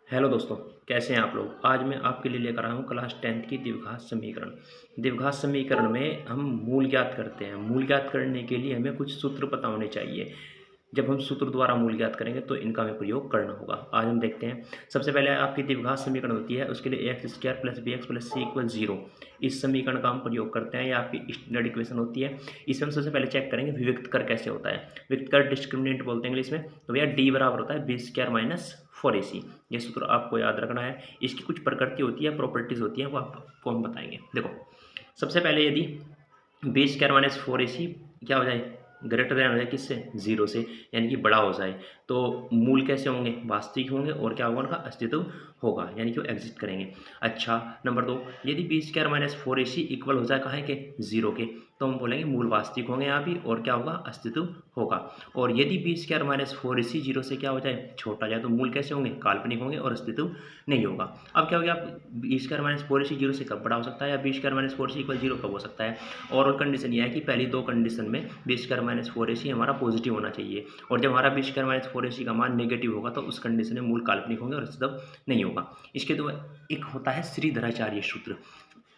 Hello दोस्तों, कैसे हैं आप लोग। आज मैं आपके लिए लेकर आया हूँ क्लास 10th की द्विघात समीकरण। द्विघात समीकरण में हम मूल ज्ञात करते हैं। मूल ज्ञात करने के लिए हमें कुछ सूत्र पता होने चाहिए। जब हम सूत्र द्वारा मूल ज्ञात करेंगे तो इनका हमें प्रयोग करना होगा। आज हम देखते हैं। सबसे पहले आपकी द्विघात समीकरण होती है, उसके लिए x square plus b x plus c equal 0। इस समीकरण का हम प्रयोग करते हैं। ये आपकी स्टैंडर्ड इक्वेशन होती है। इसमें हम सबसे पहले चेक करेंगे विविक्त कर कैसे होता है। विविक्त कर डिस्क्रिमिनेंट बोलते हैं इंग्लिश में। तो भैया डी बराबर होता है बी स्क्वायर माइनस 4ac। ये सूत्र आपको याद रखना है। इसकी कुछ प्रकृति होती है, प्रॉपर्टीज होती हैं, वो आपको हम बताएंगे। देखो, सबसे पहले यदि बी स्क्वायर माइनस 4ac क्या हो जाए, ग्रेटर देन हो जाए किससे, 0 से, यानी कि बड़ा हो जाए, तो मूल कैसे होंगे, वास्तविक होंगे, और क्या होगा, उनका अस्तित्व होगा, यानी कि वो एग्जिस्ट करेंगे। अच्छा, नंबर 2, यदि B square minus 4ac equal हो जाए कहाँ के, 0 के, तो हम बोलेंगे मूल वास्तविक होंगे यहाँ भी, और क्या होगा, अस्तित्व होगा। और यदि बी स्क्वायर माइनस 4ac 0 से क्या हो जाए, छोटा जाए, तो मूल कैसे होंगे, काल्पनिक होंगे, और अस्तित्व नहीं होगा। अब क्या हो गया, बी स्क्वायर माइनस 4ac 0 से कब बड़ा हो सकता है, या B square minus 4ac equal 0 कब हो सकता है। और कंडीशन यह है कि पहली दो कंडीशन में बी स्क्वायर माइनस 4ac हमारा पॉजिटिव होना चाहिए, और जब हमारा बी स्क्वायर माइनस 4ac का मान नेगेटिव होगा तो उस कंडीशन में मूल काल्पनिक होंगे और अस्तित्व नहीं होगा। इसके तो एक होता है श्रीधराचार्य सूत्र।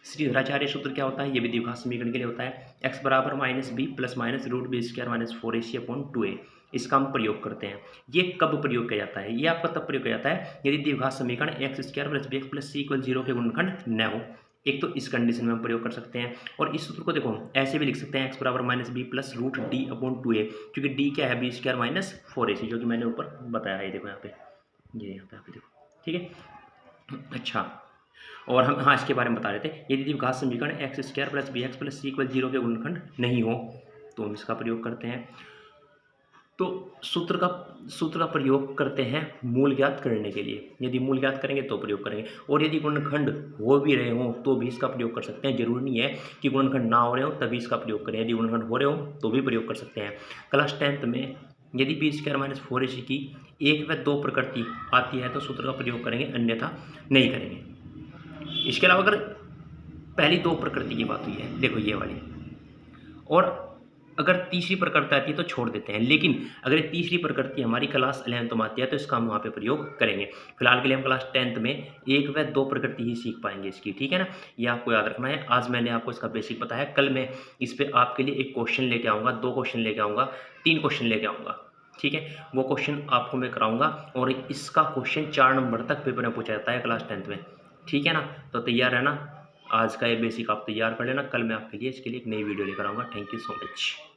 श्रीधराचार्य सूत्र क्या होता है, ये भी द्विघात समीकरण के लिए होता है। x बराबर minus B plus minus root B square minus 4ac upon 2a। इसका हम प्रयोग करते हैं। ये कब प्रयोग किया जाता है, ये आपका तब प्रयोग किया जाता है यदि द्विघात समीकरण x square plus b x plus c equal 0 के गुणनखंड न हो। एक तो इस कंडीशन में हम प्रयोग कर सकते हैं, और इस सूत्र को देखो ऐसे भी लिख सकते हैं, एक्स बराबर minus B plus root D upon 2a, क्योंकि डी क्या है, बी स्क्वायर माइनस 4ac, जो कि मैंने ऊपर बताया है। देखो यहाँ पे, ये यहाँ पे देखो, ठीक है। अच्छा, और हम हाँ इसके बारे में बता रहे थे, यदि द्विघात समीकरण x square plus b x plus c equal 0 के गुणनखंड नहीं हो तो हम इसका प्रयोग करते हैं। तो सूत्र का प्रयोग करते हैं मूल ज्ञात करने के लिए। यदि मूल ज्ञात करेंगे तो प्रयोग करेंगे, और यदि गुणनखंड हो भी रहे हों तो भी इसका प्रयोग कर सकते हैं। जरूरी नहीं है कि गुणनखंड ना हो रहे हो तभी इसका प्रयोग करें, यदि गुणनखंड हो रहे हो तो भी प्रयोग कर सकते हैं। क्लास 10th में यदि बी स्क्वायर माइनस 4ac की 1 व 2 प्रकृति आती है तो सूत्र का प्रयोग करेंगे, अन्यथा नहीं करेंगे। इसके अलावा अगर पहली दो प्रकृति की बात हुई है, देखो ये वाली, और अगर तीसरी प्रकृति आती है तो छोड़ देते हैं, लेकिन अगर ये तीसरी प्रकृति हमारी क्लास 11th में आती है तो इसका हम वहाँ पे प्रयोग करेंगे। फिलहाल के लिए हम क्लास 10th में 1 व 2 प्रकृति ही सीख पाएंगे इसकी, ठीक है ना। ये आपको याद रखना है। आज मैंने आपको इसका बेसिक बताया, कल मैं इस पर आपके लिए एक क्वेश्चन लेके आऊँगा, 2 क्वेश्चन लेके आऊँगा, 3 क्वेश्चन लेके आऊँगा, ठीक है। वो क्वेश्चन आपको मैं कराऊंगा, और इसका क्वेश्चन 4 नंबर तक पेपर में पूछा जाता है क्लास 10th में, ठीक है ना। तो तैयार है ना, आज का ये बेसिक आप तैयार कर लेना। कल मैं आपके लिए इसके लिए एक नई वीडियो लेकर आऊँगा। Thank you so much.